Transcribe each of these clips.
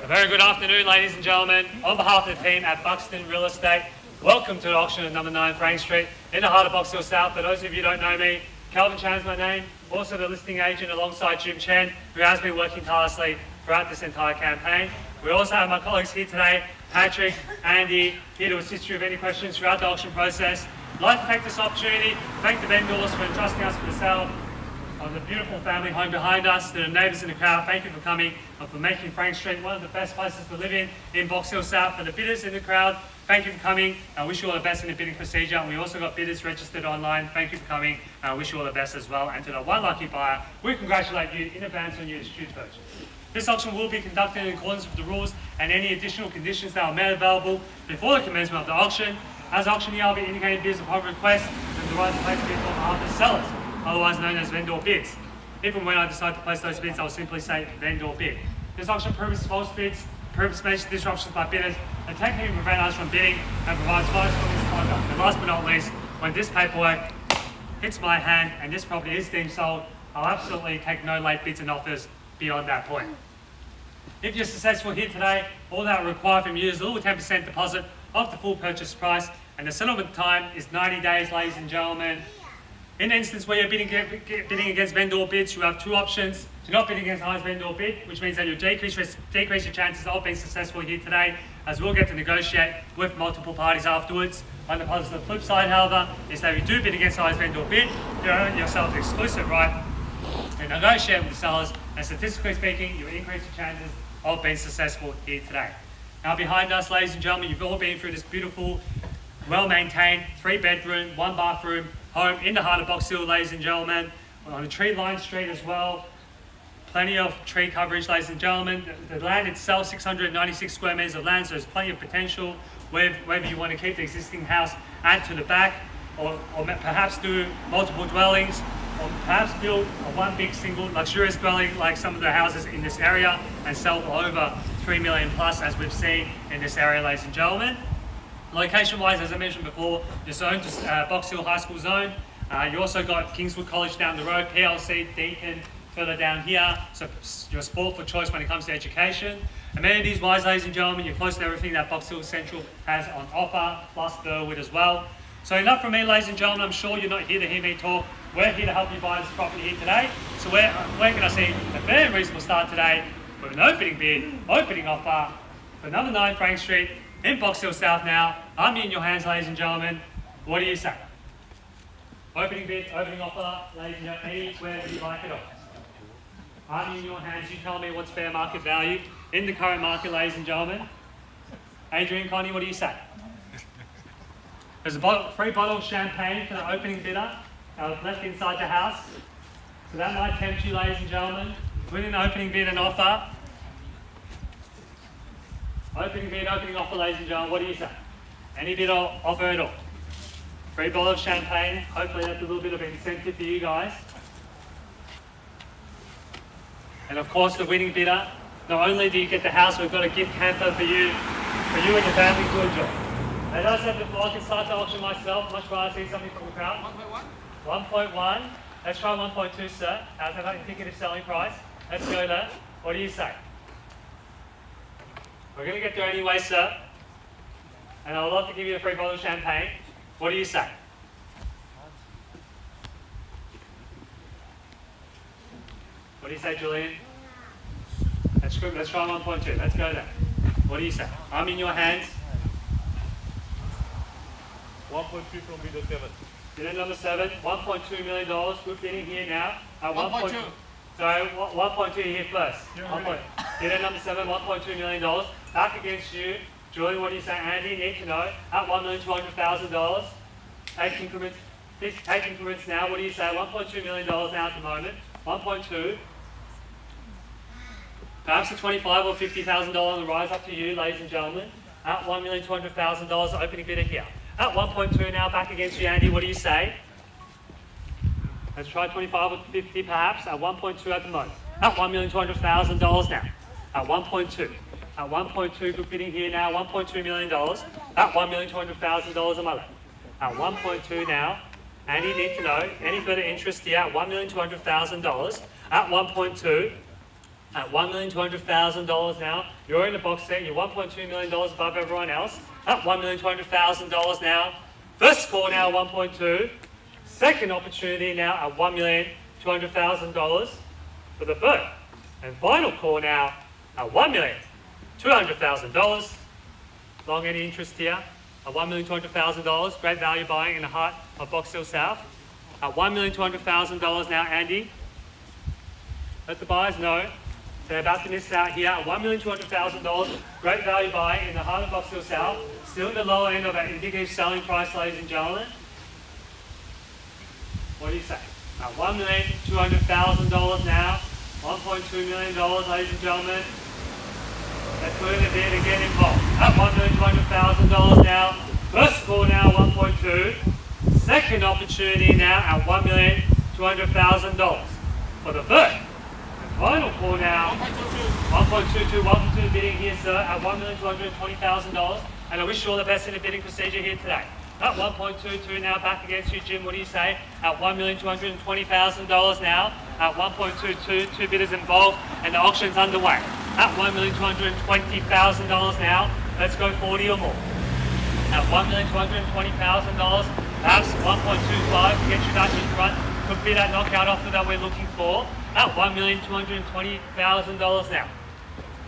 A very good afternoon, ladies and gentlemen. On behalf of the team at Buxton Real Estate, welcome to the auction at number 9 Frank Street in the heart of Box Hill South. For those of you who don't know me, Calvin Chan's my name, also the listing agent alongside Chen, who has been working tirelessly throughout this entire campaign. We also have my colleagues here today, Patrick, Andy, here to assist you with any questions throughout the auction process. I'd like to take this opportunity to thank the vendors for entrusting us with the sale of the beautiful family home behind us, to the neighbours in the crowd, thank you for coming and for making Frank Street one of the best places to live in Box Hill South. For the bidders in the crowd, thank you for coming. I wish you all the best in the bidding procedure. And we also got bidders registered online. Thank you for coming. I wish you all the best as well. And to the one lucky buyer, we congratulate you in advance on your huge purchase. This auction will be conducted in accordance with the rules and any additional conditions that are made available before the commencement of the auction. As auctioneer, I'll be indicating bids upon request and the right to place bids on behalf of the sellers, otherwise known as vendor bids. If and when I decide to place those bids, I'll simply say vendor bid. This auction prohibits false bids, prohibits major disruptions by bidders, and technically prevent us from bidding and provides fines for misconduct. And last but not least, when this paperwork hits my hand and this property is deemed sold, I'll absolutely take no late bids and offers beyond that point. If you're successful here today, all that will require from you is a little 10% deposit of the full purchase price, and the settlement time is 90 days, ladies and gentlemen. In the instance where you're bidding against vendor bids, you have two options. Do not bid against the highest vendor bid, which means that you'll decrease your chances of being successful here today, as we'll get to negotiate with multiple parties afterwards. On the positive flip side, however, is that if you do bid against the highest vendor bid, you earn yourself the exclusive right to negotiate with the sellers, and statistically speaking, you increase your chances of being successful here today. Now behind us, ladies and gentlemen, you've all been through this beautiful, well-maintained, 3-bedroom, 1-bathroom home in the heart of Box Hill, ladies and gentlemen, on a tree-lined street as well. Plenty of tree coverage, ladies and gentlemen. The land itself, 696 square metres of land, so there's plenty of potential whether you want to keep the existing house add to the back, or perhaps do multiple dwellings, or perhaps build one big single luxurious dwelling like some of the houses in this area and sell for over 3 million plus, as we've seen in this area, ladies and gentlemen. Location-wise, as I mentioned before, you're zoned to Box Hill High School zone. You also got Kingswood College down the road, PLC, Deakin, further down here. So you're a sport for choice when it comes to education. Amenities-wise, ladies and gentlemen, you're close to everything that Box Hill Central has on offer, plus Burwood as well. So enough from me, ladies and gentlemen. I'm sure you're not here to hear me talk. We're here to help you buy this property here today. So we're going to see a very reasonable start today with an opening bid, opening offer for number 9 Frank Street in Box Hill South now. I'm in your hands, ladies and gentlemen. What do you say? Opening bid, opening offer, ladies and gentlemen, anywhere that you like it all. I'm in your hands. You tell me what's fair market value in the current market, ladies and gentlemen. Adrian, Connie, what do you say? There's a free bottle of champagne for the opening bidder left inside the house. So that might tempt you, ladies and gentlemen. With an opening bid and offer. Opening bid, opening offer, ladies and gentlemen, what do you say? Any bid or offer at all? Free bottle of champagne. Hopefully that's a little bit of an incentive for you guys. And of course, the winning bidder, not only do you get the house, we've got a gift hamper for you and your family to enjoy. As I said before, I can start the auction myself, much rather see something from the crowd. 1.1? 1.1. Let's try 1.2, sir. How's that indicative selling price? Let's go there. What do you say? We're going to get there anyway, sir. And I would love to give you a free bottle of champagne. What do you say? What do you say, Julian? That's good. Let's try 1.2. Let's go there. What do you say? I'm in your hands. 1.3 from bidder 7. Bidder number 7, $1.2 million. Good bidding here now. 1.2. Sorry, 1.2 here first. Bidder number 7, $1.2 million. Back against you. Julian, what do you say? Andy, need to know. At $1,200,000. Take increments now. What do you say? $1.2 million now at the moment. 1.2. Perhaps a $25,000 or $50,000 on the rise, up to you, ladies and gentlemen. At $1,200,000, opening bidder here. At 1.2 now, back against you, Andy. What do you say? Let's try 25 or 50 perhaps. At 1.2 at the moment. At $1,200,000 now. At 1.2. At 1.2, good bidding here now. $1.2 million. At $1,200,000 on my left. At 1.2 now. Andy, need to know any further interest here at $1,200,000. At 1.2. At $1,200,000 now, you're in the box set, you're $1.2 million above everyone else. At $1,200,000 now, first call now 1.2, second opportunity now at $1,200,000 for the third, and final call now at $1,200,000. Long any interest here at $1,200,000, great value buying in the heart of Box Hill South. At $1,200,000 now, Andy, let the buyers know they're about to miss out here at $1,200,000. Great value buy in the heart of Buxton South. Still in the lower end of our indicative selling price, ladies and gentlemen. What do you say? At $1,200,000 now. $1.2 million, ladies and gentlemen. Let's put in a bid and get involved. At $1,200,000 now. First call now, 1.2. Second opportunity now at $1,200,000 for the third. Final call now, 1.22. Welcome to the bidding here, sir, at $1,220,000. And I wish you all the best in the bidding procedure here today. At 1.22 now, back against you, Jim. What do you say? At $1,220,000 now. At 1.22, two bidders involved, and the auction's underway. At $1,220,000 now. Let's go 40 or more. At $1,220,000, perhaps 1.25 to get you back in front. Could be that knockout offer that we're looking for. At $1,220,000 now.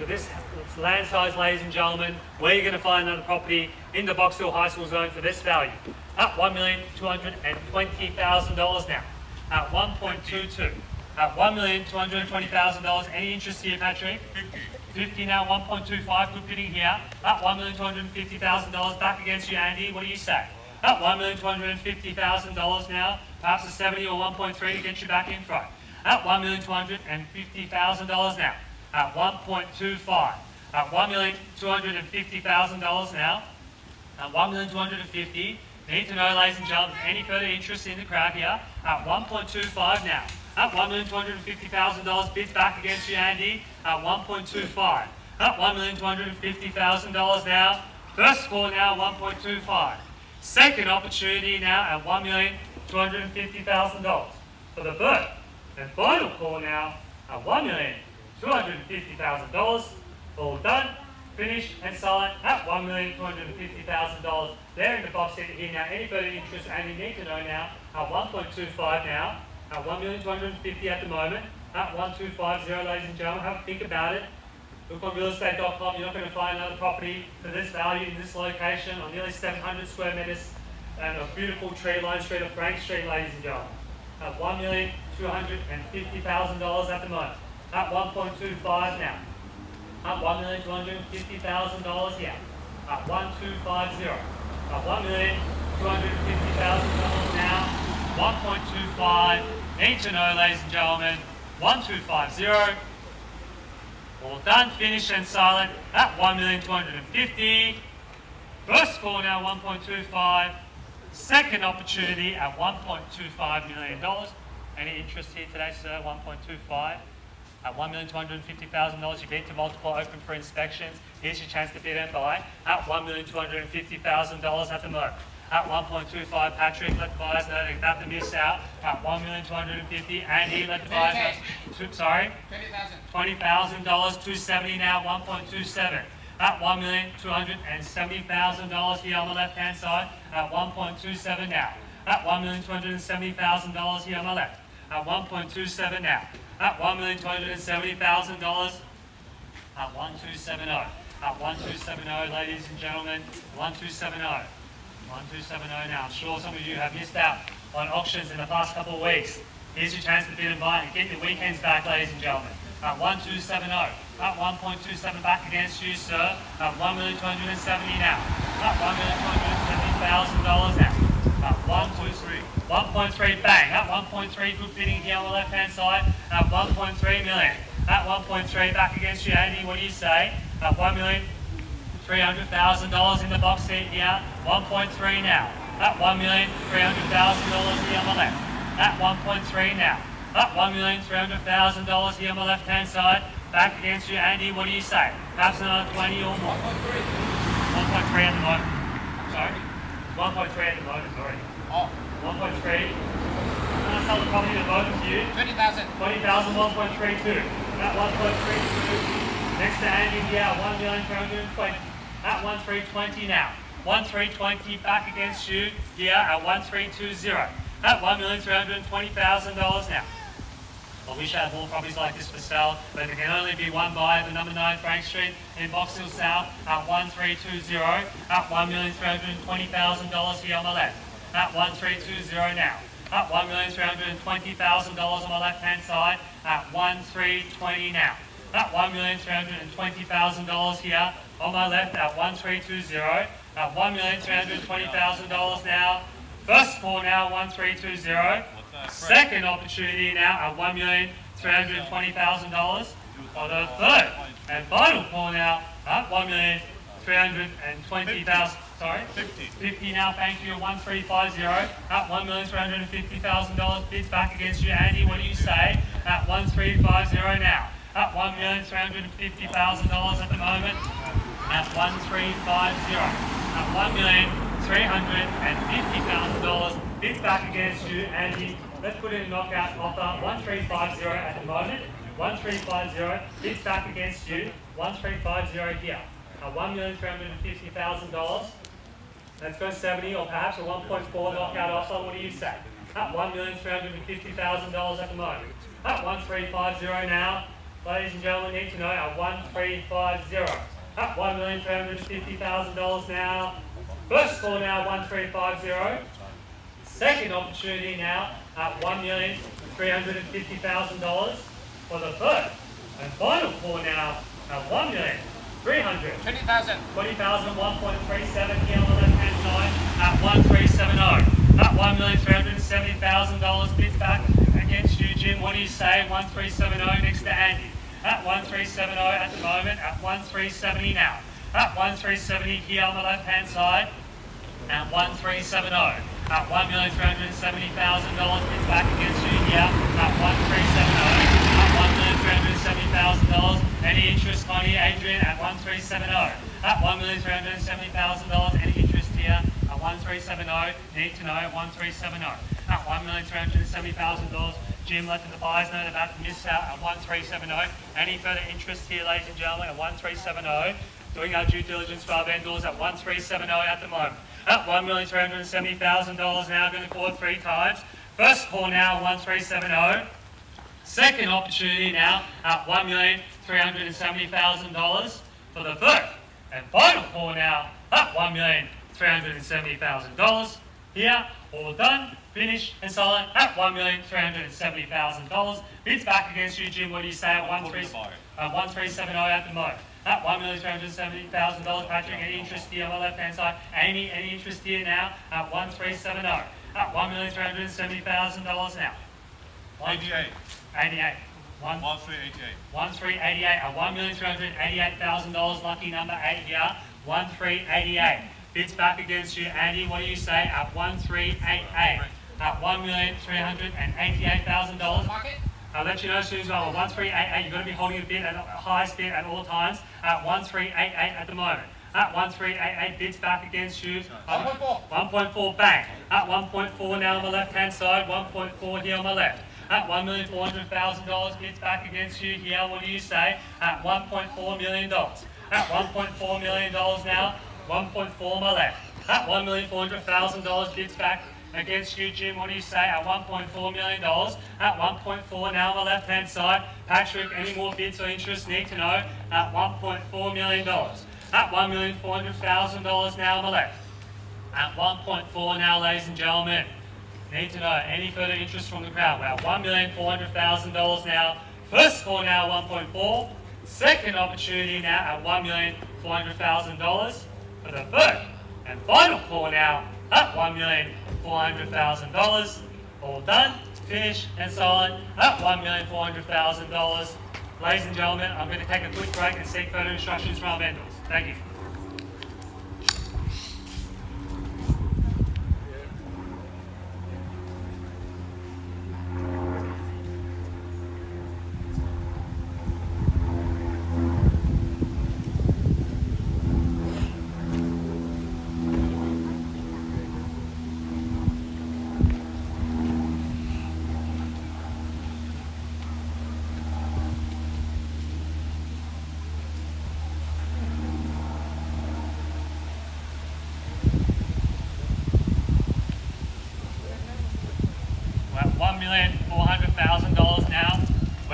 So this land size, ladies and gentlemen, where you're going to find another property in the Box Hill High School zone for this value. At $1,220,000 now. At 1.22. At $1,220,000. Any interest here, Patrick? 50 now, 1.25. Good bidding here. At $1,250,000. Back against you, Andy. What do you say? At $1,250,000 now. Perhaps a 70 or 1.3 to get you back in front. At $1,250,000 now. At 1.25. At $1,250,000 now. At $1,250,000. Need to know, ladies and gentlemen, any further interest in the crowd here. At 1.25 now. At $1,250,000. Bids back against you, Andy. At 1.25. At $1,250,000 now. First call now, 1.25. Second opportunity now at $1,250,000 for the third. And final call now at $1,250,000. All done, finished, and silent at $1,250,000. There in the box here now. Any further interest, and you need to know now at 1.25 now. At $1,250,000 at the moment. At 1,250, ladies and gentlemen. Have a think about it. Look on realestate.com. You're not going to find another property for this value in this location on nearly 700 square meters and a beautiful tree line street of Frank Street, ladies and gentlemen. At $1,250,000 at the moment. At 1.25 now. At $1,250,000 here. At 1,250. At $1,250,000 now. 1.25. Need to know, ladies and gentlemen. 1,250. All done, finished, and silent at $1,250,000. First call now, 1.25. Second opportunity at $1.25 million. Any interest here today, sir? 1.25. At $1,250,000, you bid to multiple, open for inspections. Here's your chance to bid and buy at $1,250,000 at the moment. At 1.25, Patrick, let the buyers know they're about to miss out at $1,250,000. Andy, let the buyers know. Sorry? $20,000. $270 now, 1.27. At $1,270,000 here on the left-hand side. At 1.27 now. At $1,270,000 here on the left. At 1.27 now. At $1,270,000. At 1,270. At 1,270, ladies and gentlemen. 1,270. 1,270 now. I'm sure some of you have missed out on auctions in the past couple of weeks. Here's your chance to bid and buy and get your weekends back, ladies and gentlemen. At 1,270. At 1.27 back against you, sir. At $1,270,000 now. At $1,270,000 now. At 1.3. 1.3 bang. At 1.3 good bidding here on the left hand side. At 1.3 million. At 1.3 back against you, Andy. What do you say? At $1,300,000 in the box seat here. 1.3 now. At $1,300,000 here on the left. At 1.3 now. At $1,300,000 here on the left hand side. Back against you, Andy. What do you say? Perhaps another 20 or more. 1.3 at the moment. Sorry? 1.3 at the moment, sorry. Oh. 1.3. I'm going to sell the property to both of you. 20,000. 20,000, 1.32. at 1.32. Next to Andy here at 1,320,000. At 1,320 now. 1,320 back against you here at 1,320. At $1,320,000 now. I wish I had more properties like this for sale, but there can only be one buyer, the number 9 Frank Street in Buxton South at 1,320 at $1,320,000 here on the left. At 1,320 now. At $1,320,000 on my left hand side at 1,320 now. At $1,320,000 here on my left at 1,320 at $1,320,000 now. First call now 1,320. Second opportunity now at $1,320,000 for the third and final call now at $1,320,000. Sorry, 50 now. Thank you. 1,350 at $1,350,000. Bids back against you, Andy. What do you say at 1,350 now? At $1,350,000 at the moment. At 1,350 at $1,350,000. Bids back against you, Andy. Let's put in a knockout offer. 1,350 at the moment. 1,350. Bids back against you. 1,350 here. At $1,350,000. Let's go 70 or perhaps a 1.4 knockout offer. What do you say? At $1,350,000 at the moment. At 1,350 now. Ladies and gentlemen, need to know at 1,350. At $1,350,000 now. First call now 1,350. Second opportunity now at $1,350,000 for the third and final call now at $1,320,000. 1.37 here on the left hand side at 1,370. At $1,370,000. Bids back against you, Jim. What do you say? 1,370 next to Andy. At 1,370 at the moment. At 1,370 now. At 1,370 here on the left hand side. At 1,370. At $1,370,000. Bids back against you here. At 1,370. At $1,370,000. Any interest, Connie, Adrian, at 1,370. At $1,370,000. Any interest here at 1,370. Need to know at 1,370. At $1,370,000. Jim, let the buyers know about the miss out at 1,370. Any further interest here, ladies and gentlemen, at 1,370. Doing our due diligence for our vendors at 1,370 at the moment. At $1,370,000 now, going to call it 3 times. First call now, 1,370. Second opportunity now at $1,370,000 for the third and final call now at $1,370,000. Here, all done, finished and sold at $1,370,000. Bids back against you, Jim. What do you say at 1,370 at the moment? At $1,370,000. Patrick, any interest here on the left hand side? Amy, any interest here now at 1,370 at $1,370,000 now. 88. 88. 1,388. 1,388 at $1,388,000. Lucky number 8 here. 1,388. Bids back against you, Andy. What do you say at 1,388? At $1,388,000. I'll let you know as soon as well. 1,388. You've got to be holding a bid at the highest bid at all times. At 1,388 at the moment. At 1,388. Bids back against you. 1.4. 1.4 bang. At 1.4 now on the left hand side. 1.4 here on the left. At $1,400,000. Bids back against you here. What do you say? At $1.4 million. At $1.4 million now. 1.4 on my left. At $1,400,000. Bids back against you, Jim. What do you say? At $1.4 million. At 1.4 now on the left hand side. Patrick, any more bids or interest? Need to know. At $1.4 million. At $1,400,000 now on the left. At 1.4 now, ladies and gentlemen. Need to know any further interest from the crowd. We're at $1,400,000 now. First call now 1.4. Second opportunity now at $1,400,000 for the third and final call now at $1,400,000. All done, finished and sold at $1,400,000. Ladies and gentlemen, I'm going to take a quick break and seek further instructions from our vendors. Thank you.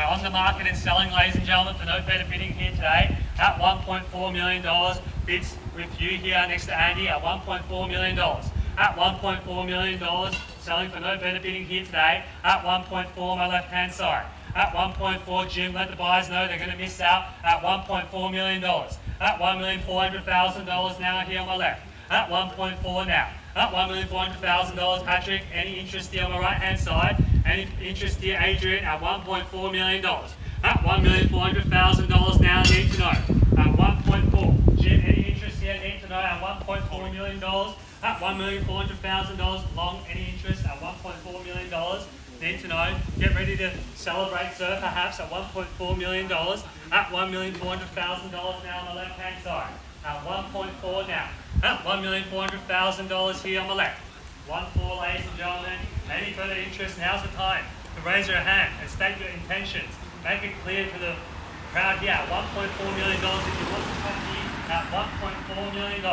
We're on the market and selling, ladies and gentlemen, for no better bidding here today at $1.4 million. Bids with you here next to Andy at $1.4 million. At $1.4 million, selling for no better bidding here today at 1.4 my left hand side. At 1.4, Jim, let the buyers know they're going to miss out at $1.4 million. At $1,400,000 now here on my left. At 1.4 now. At $1,400,000, Patrick. Any interest here on my right hand side? Any interest here, Adrian, at $1.4 million. At $1,400,000 now, need to know. At 1.4, Jim, any interest here, need to know at $1.4 million. At $1,400,000, long, any interest at $1.4 million. Need to know. Get ready to celebrate, sir, perhaps at $1.4 million. At $1,400,000 now on the left hand side. At 1.4 now. At $1,400,000 here on the left. 1.4, ladies and gentlemen. Any further interest, now's the time to raise your hand and state your intentions. Make it clear to the crowd here at $1.4 million if you want the property at $1.4 million.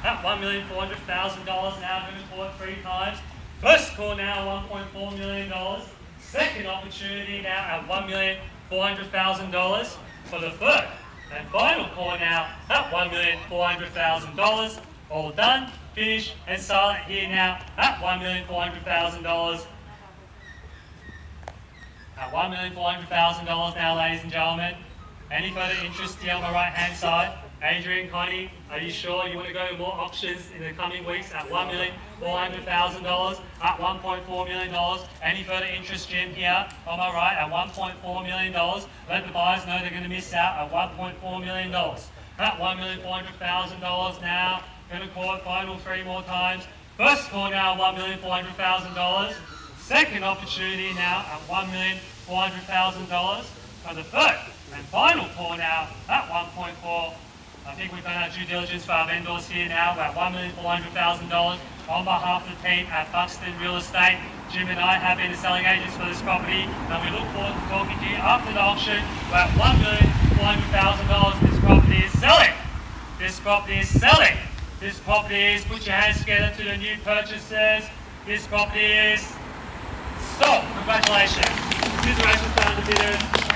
At $1,400,000 now, I'm going to call it 3 times. First call now, $1.4 million. Second opportunity now at $1,400,000 for the third. And final call now at $1,400,000. All done, finished, and silent here now at $1,400,000. At $1,400,000 now, ladies and gentlemen. Any further interest here on my right hand side? Adrian, Connie, are you sure you want to go to more auctions in the coming weeks at $1,400,000, at $1.4 million? Any further interest, Jim, here on my right at $1.4 million? Let the buyers know they're going to miss out at $1.4 million. At $1,400,000 now, going to call it final 3 more times. First call now, $1,400,000. Second opportunity now at $1,400,000 for the third and final call now at 1.4. I think we've done our due diligence for our vendors here now at $1,400,000 on behalf of the team at Buxton Real Estate. Jim and I have been the selling agents for this property, and we look forward to talking to you after the auction. We're at $1,400,000. This property is selling. This property is selling. This property is, put your hands together to the new purchasers. This property is sold. Congratulations. Congratulations to the bidders.